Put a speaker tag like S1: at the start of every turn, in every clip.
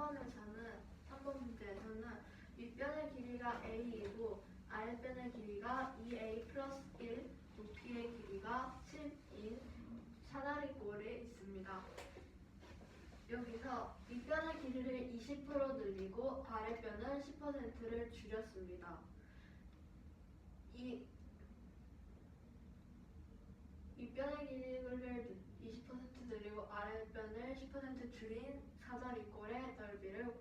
S1: 3번 문제에서는 윗변의 길이가 a이고 아랫변의 길이가 2a 플러스 1, 높이의 길이가 10인 사다리꼴에 있습니다. 여기서 윗변의 길이를 20% 늘리고 아랫변은 10%를 줄였습니다. 이 윗변의 길이를 20% 늘리고 아랫변을 10% 줄인 사다리꼴의 넓이를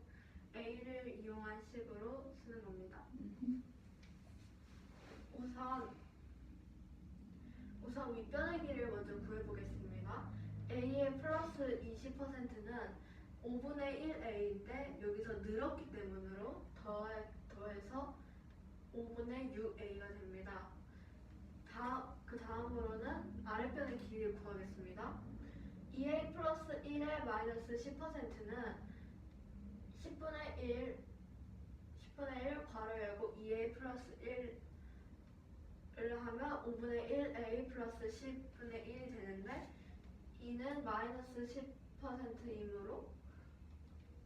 S1: a를 이용한 식으로 쓰는 겁니다. 우선 윗변의 길이를 먼저 구해보겠습니다. a의 플러스 20%는 5분의 1a인데 여기서 늘었기 때문에 더해서 5분의 6a가 됩니다. 그 다음으로는 아랫변의 길이를 구하겠습니다. 2a 플러스 1의 마이너스 10%는 10분의 1 괄호 열고 2a 플러스 1을 하면 5분의 1a 플러스 10분의 1이 되는데 2는 마이너스 10%이므로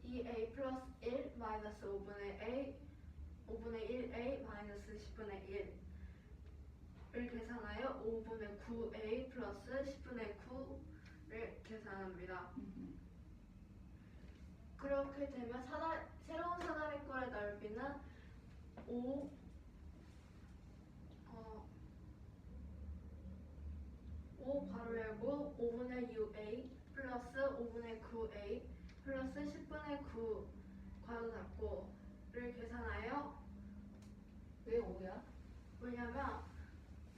S1: 2a 플러스 1 마이너스 5분의 1a 마이너스 10분의 1을 계산하여 5분의 9a 플러스 10분의 9를 계산합니다. 그렇게 되면 새로운 사다리꼴의 넓이는 5 괄호 열고 5분의 6a 플러스 5분의 9a 플러스 10분의 9 괄호 닫고를 계산하여
S2: 왜 5야?
S1: 왜냐면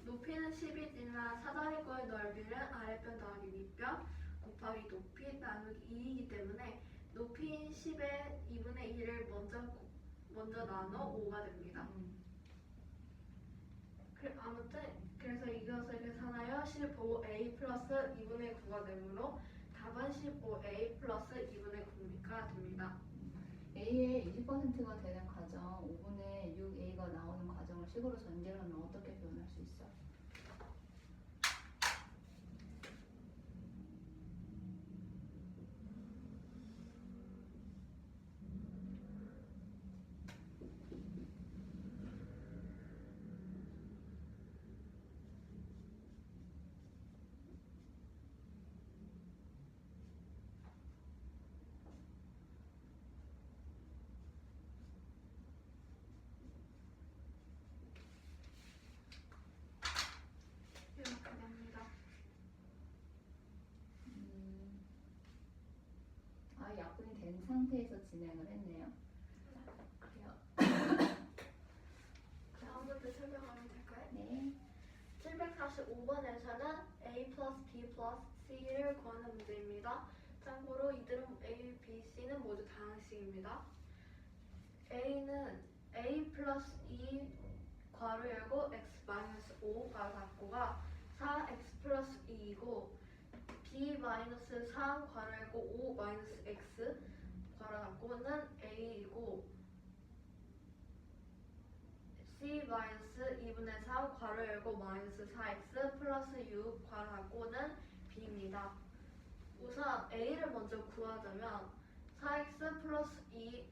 S1: 높이는 10이지만 사다리꼴의 넓이는 아랫변 더하기 윗변 곱하기 높이 나누기 2이기 때문에 높이인 10의 2분의 1을 먼저 나눠 5가 됩니다. 그래서 이것을 계산하여 15a 플러스 2분의 9가 되므로 답은 15a 플러스 2분의 9가 됩니다.
S2: a의 20%가 되는 가정 5분의 6a가 나오는 과정을 식으로 전제로는 어떻게 표현할 수 있어?
S1: 이렇게 됩니다.
S2: 약분이 된 상태에서 진행을 했네요.
S1: 그래요. 다음 문제 설명하면 될까요?
S2: 네.
S1: 745번에서는 a 플러스 b 플러스 c를 구하는 문제입니다. 참고로 이들은 a, b, c는 모두 다항식입니다. a는 a 플러스 2 괄호 열고 x 마이너스 5 괄호 닫고가 4x 플러스 2이고 b 마이너스 3 괄호 열고 5 마이너스 x 괄호 닫고는 a이고 c 마이너스 2분의 3 괄호 열고 마이너스 4x 플러스 6 괄호 닫고는 b입니다. 우선 a를 먼저 구하자면 4x 플러스 2에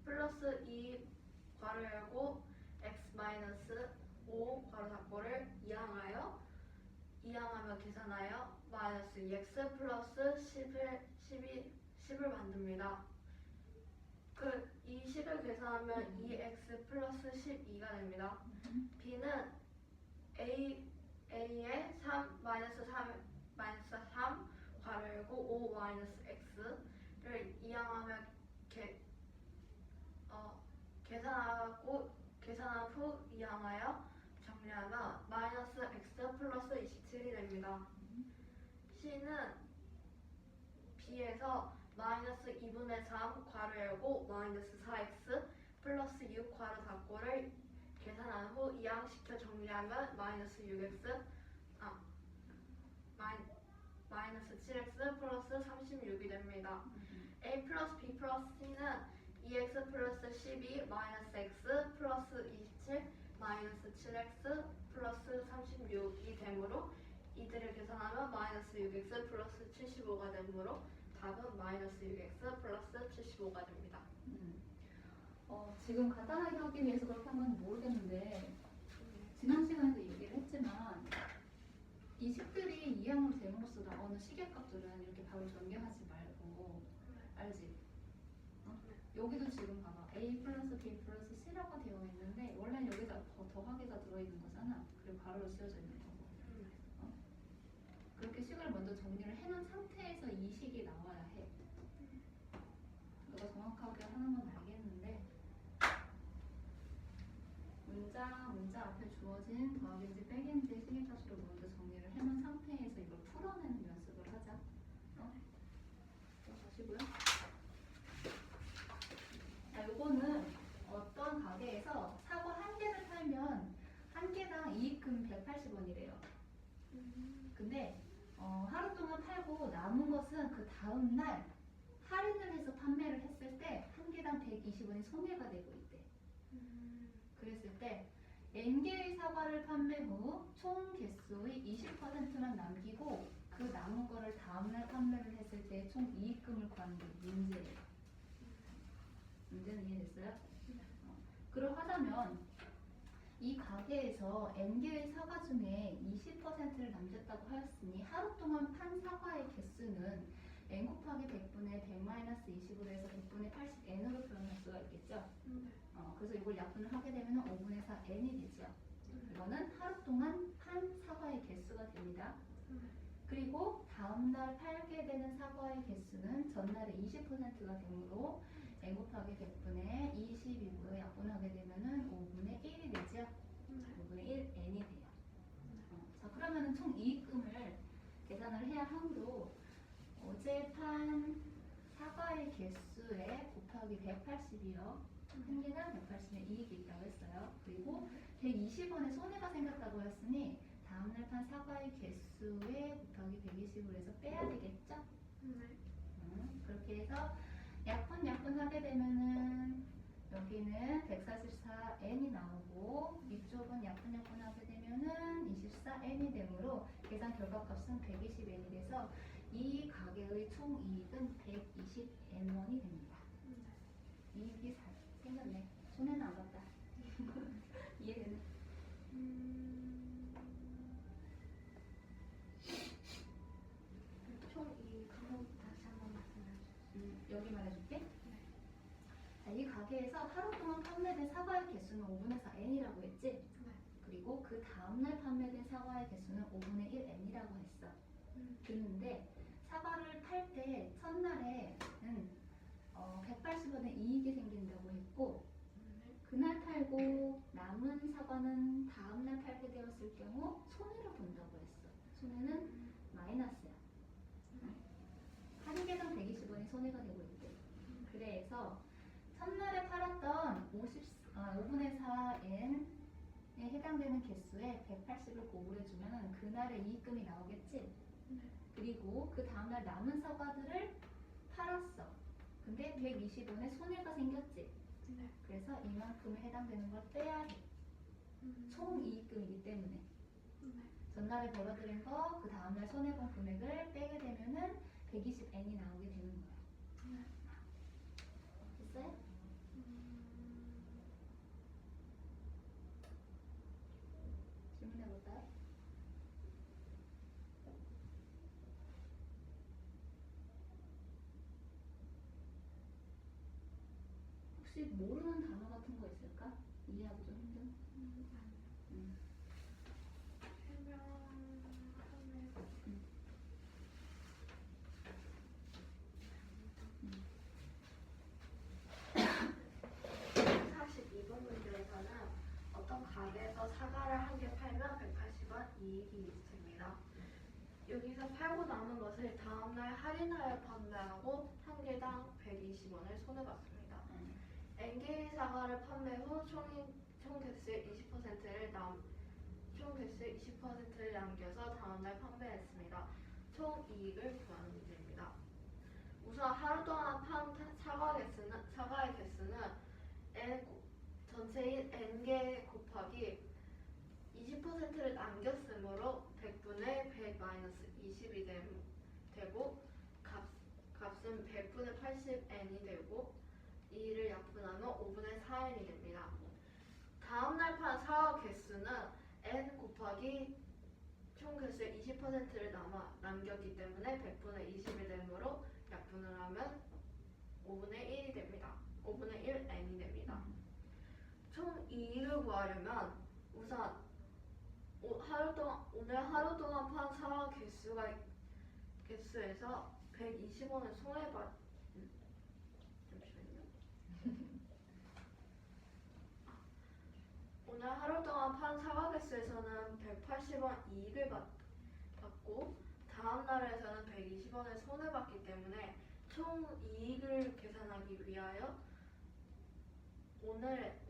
S1: 플러스 2 괄호 열고 x 마이너스 5 괄호 닫고를 이항하면 계산하여 마이너스 2x 플러스 10을 만듭니다. 이 식을 계산하면 2x 플러스 12가 됩니다. b는 a의 3 마이너스 3 괄호 열고 5 마이너스 x를 이항하면 계산한 후 이항하여 정리하면 마이너스 x 플러스 27이 됩니다. c는 b에서 마이너스 2분의 3 괄호 열고 마이너스 4x 플러스 6 괄호 닫고를 계산한 후 이항시켜 정리하면 마이너스 6x 마이너스 7x 플러스 36이 됩니다. a 플러스 b 플러스 c는 2x 플러스 12 마이너스 x 플러스 27 마이너스 7x 플러스 36이 되므로 이들을 계산하면 마이너스 6x 플러스 75가 되므로 답은 마이너스 6x 플러스 75가 됩니다.
S2: 지금 간단하게 하기 위해서 그렇게 한 건지 모르겠는데 지난 시간에도 얘기를 했지만 이 식들이 이항으로 됨으로써 나오는 식의 값들은 이렇게 바로 전개하지 말고 알지? 여기도 지금 봐봐 a 플러스 b 플러스 c라고 되어 있는데 원래는 여기다 더하기가 들어있는 거잖아. 그리고 가로로 씌워져 있는 거고. 그렇게 식을 먼저 정리를 해놓은 상태에서 이 식이 나와야 해. 너가 정확하게 하는 건 알겠는데 문자 앞에 주어진 더하기인지 빼기인지 식의 값으로 먼저 정리를 해놓은 상태에서 이걸 풀어내는 연습을 하자. 보시고요. 자, 요거는 어떤 가게에서 사과 한 개를 팔면 한 개당 이익금 180원이래요. 근데 하루 동안 팔고 남은 것은 그 다음 날 할인을 해서 판매를 했을 때 한 개당 120원이 손해가 되고 있대. 그랬을 때 N개의 사과를 판매 후 총 개수의 20%만 남기고 그 남은 거를 다음날 판매를 했을 때 총 이익금을 구하는 게 문제예요. 문제는 이해됐어요? 그러하자면 이 가게에서 N개의 사과 중에 20%를 남겼다고 하였으니 하루 동안 판 사과의 개수는 N 곱하기 100분의 100 마이너스 20으로 해서 100분의 80N으로 표현할 수가 있겠죠? 그래서 이걸 약분을 하게 되면 5분의 4 N이 되죠. 이거는 하루 동안 판 사과의 개수가 됩니다. 그리고 다음날 팔게 되는 사과의 개수는 전날의 20%가 되므로 N 곱하기 100분의 22고요. 약분하게 되면은 5분의 1이 되죠. 5분의 1 N이 돼요. 자, 그러면은 총 이익금을 계산을 해야 하므로 어제 판 사과의 개수에 곱하기 180이요. 한 개당 180의 이익이 있다고 했어요. 그리고 120원의 손해가 생겼다고 했으니 다음날 판 사과의 개수에 곱하기 120으로 해서 빼야 되겠죠? 그렇게 해서 약분하게 되면은 여기는 144N이 나오고 이쪽은 약분하게 되면은 24N이 되므로 계산 결과값은 120N이 돼서 이 가게의 총 이익은 120N1이 됩니다. 이익이 생겼네. 손해는 안 봤다. 이해되네?
S1: 총 이익금 다시 한번 말씀해 주세요.
S2: 여기 말해줄게. 자, 이 가게에서 하루 동안 판매된 사과의 개수는 5분의 4 N이라고 했지? 그리고 그 다음날 판매된 사과의 개수는 5분의 1 N이라고 했어. 그런데 사과를 팔 때 첫날에는 180원의 이익이 생긴다고 했고 그날 팔고 남은 사과는 다음날 팔게 되었을 경우 손해를 본다고 했어. 손해는 마이너스야. 한 개당 120원이 손해가 되고 있대. 그래서 첫날에 팔았던 5분의 4N에 해당되는 개수에 180을 고글해주면 그날의 이익금이 나오겠지? 그리고 그 다음날 남은 사과들을 팔았어. 근데 120원의 손해가 생겼지? 그래서 이만큼에 해당되는 걸 빼야 해. 총 이익금이기 때문에. 전날에 벌어들인 거, 그 다음날 손해본 금액을 빼게 되면은 120N이 나오게 되는 거야. 됐어요? 질문해볼까요? 혹시 모르는 단어 같은 거 있을까? 이해하기 좀 힘든?
S1: 어떤 가게에서 사과를 한 개 팔면 180원 이익이 있습니다. 여기서 팔고 남은 것을 다음날 할인하여 판매하고 한 개당 120원을 손해봤습니다. N개의 사과를 판매 후 총 개수의 20%를 남겨서 다음날 판매했습니다. 총 이익을 구하는 문제입니다. 우선 하루 동안 판 사과의 개수는 전체인 N개 곱하기 20%를 남겼으므로 100분의 100 마이너스 20이 되고 180n이 되고 2를 약분하면 5분의 4n이 됩니다. 다음날 판 사과 개수는 n 곱하기 총 개수의 20%를 남겼기 때문에 100분의 20이 되므로 약분을 하면 5분의 1이 됩니다. 5분의 1n이 됩니다. 총 이익을 구하려면 우선 오늘 하루 동안 판 사과 개수에서 120원을 손해봤 잠시만요. 오늘 하루 동안 판 사과 개수에서는 180원 이익을 받고 다음 날에서는 120원을 손해봤기 때문에 총 이익을 계산하기 위하여 오늘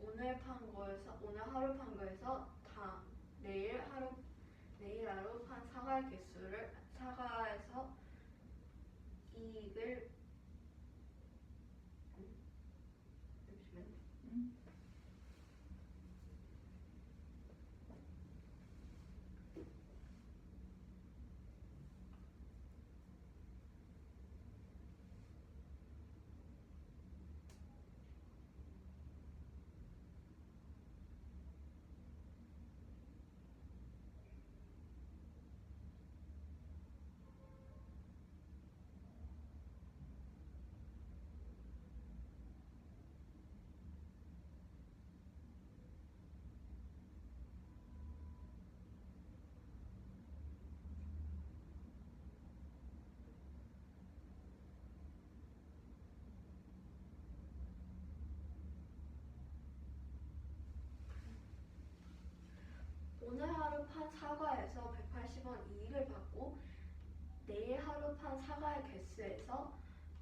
S1: 하루 판 거에서 내일 하루 판 사과의 개수를 사과에서 이익을 잠시만요. 오늘 하루 판 사과에서 180원 이익을 받고 내일 하루 판 사과의 개수에서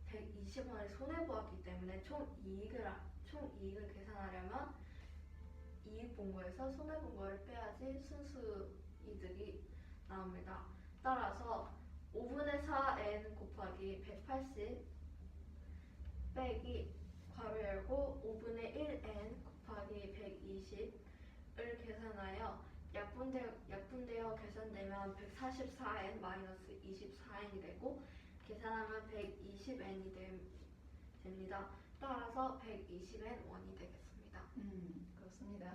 S1: 120원을 손해보았기 때문에 총 이익을 계산하려면 이익 본 거에서 손해 본 거를 빼야지 순수 이득이 나옵니다. 따라서 5분의 4n 곱하기 180 빼기 괄호 열고 5분의 1n 곱하기 120을 계산하여 약분되어 계산되면 144n 마이너스 24n이 되고 계산하면 120n이 됩니다. 따라서 120n 원이 되겠습니다.
S2: 그렇습니다.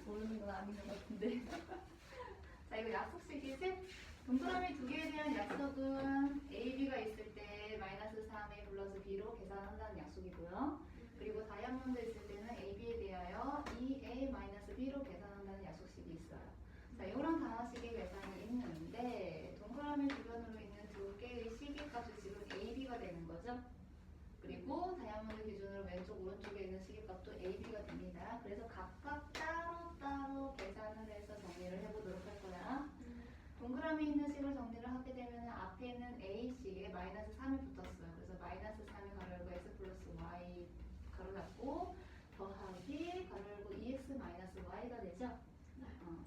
S2: 모르는 건 아닌 것 같은데. 자, 이거 약속식이지? 동그라미 두 개에 대한 약속은 A, B가 있을 때 마이너스 3A 플러스 B로 계산한다는 약속이고요. 그리고 다이아몬드 있을 때는 A, B에 대하여 2A 마이너스 B로 계산한다는 약속식이 있어요. 자, 이런 방식의 계산이 있는데 동그라미 주변으로 있는 두 개의 시계값이 지금 A, B가 되는 거죠. 그리고 다이아몬드 기준으로 왼쪽 오른쪽에 있는 시계값도 A, B가 됩니다. 그래서 각각 따로 계산을 해서 정리를 해보도록 할 거야. 동그라미 있는 식을 정리를 하게 되면 앞에는 A식에 마이너스 3이 붙었어요. 그래서 마이너스 3이 가로 열고 x 플러스 y 가로 닫고 더하기 가로 열고 2x 마이너스 y가 되죠.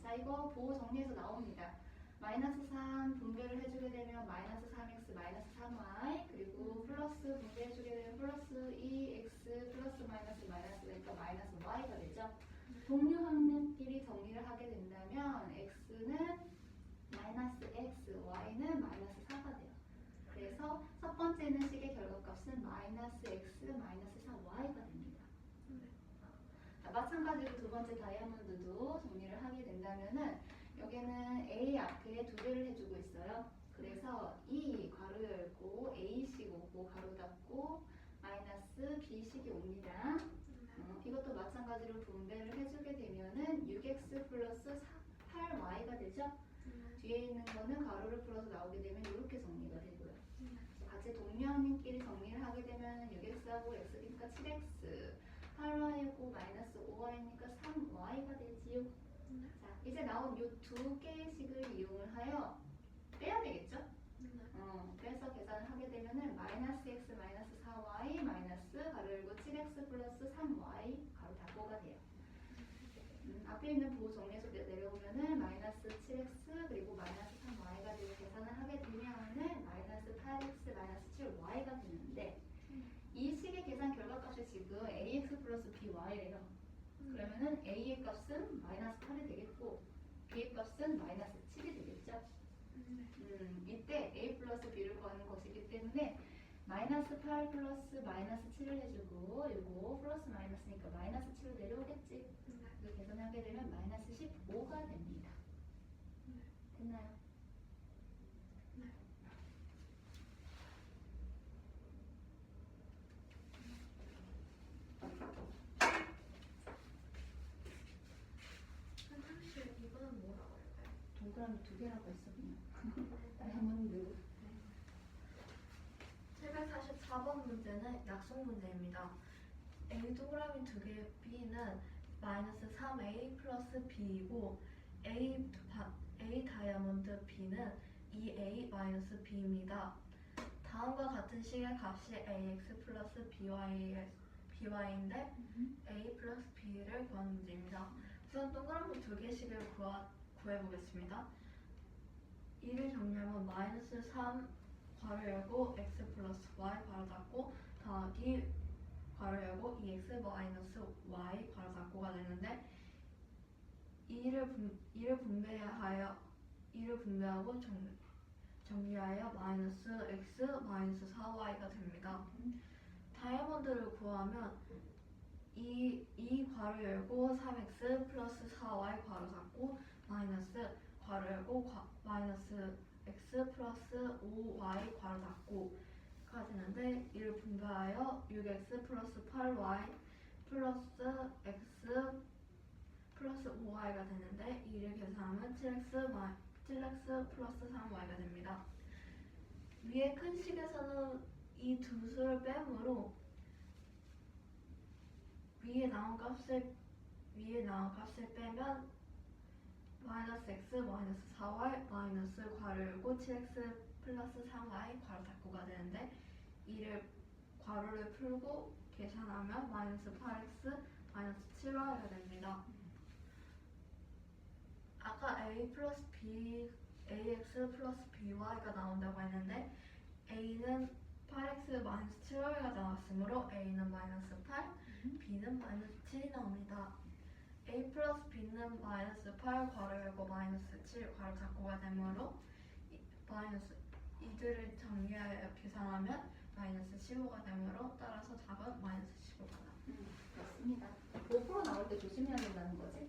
S2: 자, 이거 보호 정리해서 나옵니다. 마이너스 3 분배를 해주게 되면 마이너스 3x 마이너스 3y 그리고 플러스 분배해주게 되면 플러스 2x 플러스 마이너스니까 마이너스 y가 되죠. 동류 항목끼리 정리를 하게 된다면 x는 마이너스 x, y는 마이너스 4가 돼요. 그래서 첫 번째는 식의 결과값은 마이너스 x 마이너스 4y가 됩니다. 자, 마찬가지로 두 번째 다이아몬드도 정리를 하게 된다면은 여기는 A 앞에 두 배를 해주고 있어요. 그래서 이 괄호 열고 A식 오고 가로 닫고 마이너스 B식이 옵니다. 이것도 마찬가지로 분배를 해주게 되면은 6x 플러스 8y가 되죠. 뒤에 있는 거는 가로를 풀어서 나오게 되면 이렇게 정리가 되고요. 같이 동료함끼리 정리를 하게 되면 6x하고 x니까 7x 8y고 마이너스 5y니까 3y가 되지요. 자, 이제 나온 이 두 개의 식을 이용을 하여 빼야 되겠죠? 빼서 계산을 하게 되면은 마이너스 x 마이너스 4y 마이너스 가로 열고 7x 플러스 3y 가로 닫고가 돼요. 앞에 있는 보호 정리해서 내려오면은 마이너스 7x 그리고 마이너스 3y가 되고 계산을 하게 되면은 마이너스 8x 마이너스 7y가 되는데 이 식의 계산 결과값이 지금 ax 플러스 by래요. 그러면은 a의 값은 마이너스 8이 되겠고 b의 값은 마이너스 7이 되겠죠. 이때 a 플러스 b를 구하는 것이기 때문에 마이너스 8 플러스 마이너스 7을 해주고 이거 플러스 마이너스니까 마이너스 7로 내려오겠지. 이거 계산하게 되면 마이너스 15가 됩니다. 됐나요?
S1: 선생님 이거는 뭐라고 할까요?
S2: 동그라미 두 개라고 했었군요. 다이아몬드.
S1: 744번 문제는 약속 문제입니다. A 동그라미 두 개 B는 마이너스 3A 플러스 B이고 A 다이아몬드 B는 2A 마이너스 B입니다. 다음과 같은 식의 값이 AX 플러스 BY인데 A 플러스 B를 구하는 문제입니다. 우선 동그라미 두 개씩을 구해보겠습니다. 1을 정리하면 마이너스 3 괄호 열고 x 플러스 y 괄호 닫고 더하기 괄호 열고 2x 마이너스 y 괄호 닫고가 되는데 2를 분배하고 정리하여 마이너스 x 마이너스 4y가 됩니다. 다이아몬드를 구하면 이 괄호 열고 3x 플러스 4y 괄호 닫고 마이너스 괄호 열고 마이너스 x 플러스 5y 괄호 닫고가 되는데 이를 분배하여 6x 플러스 8y 플러스 x 플러스 5y가 되는데 이를 계산하면 7x 플러스 3y가 됩니다. 위에 큰 식에서는 이 두 수를 빼므로 위에 나온 값을 빼면 마이너스 x 마이너스 4y 마이너스 괄호 열고 7x 플러스 3y 괄호 닫고가 되는데 이를 괄호를 풀고 계산하면 마이너스 8x 마이너스 7y가 됩니다. 아까 a 플러스 b ax 플러스 by가 나온다고 했는데 a는 8x 마이너스 7y가 나왔으므로 a는 마이너스 8, b는 마이너스 7이 나옵니다. a 플러스 b는 마이너스 8 괄호 열고 마이너스 7 괄호 닫고가 되므로 이들을 정리하여 계산하면 마이너스 15가 되므로 따라서 답은 마이너스 15가 나옵니다.
S2: 그렇습니다. 5% 나올 때 조심해야 된다는 거지?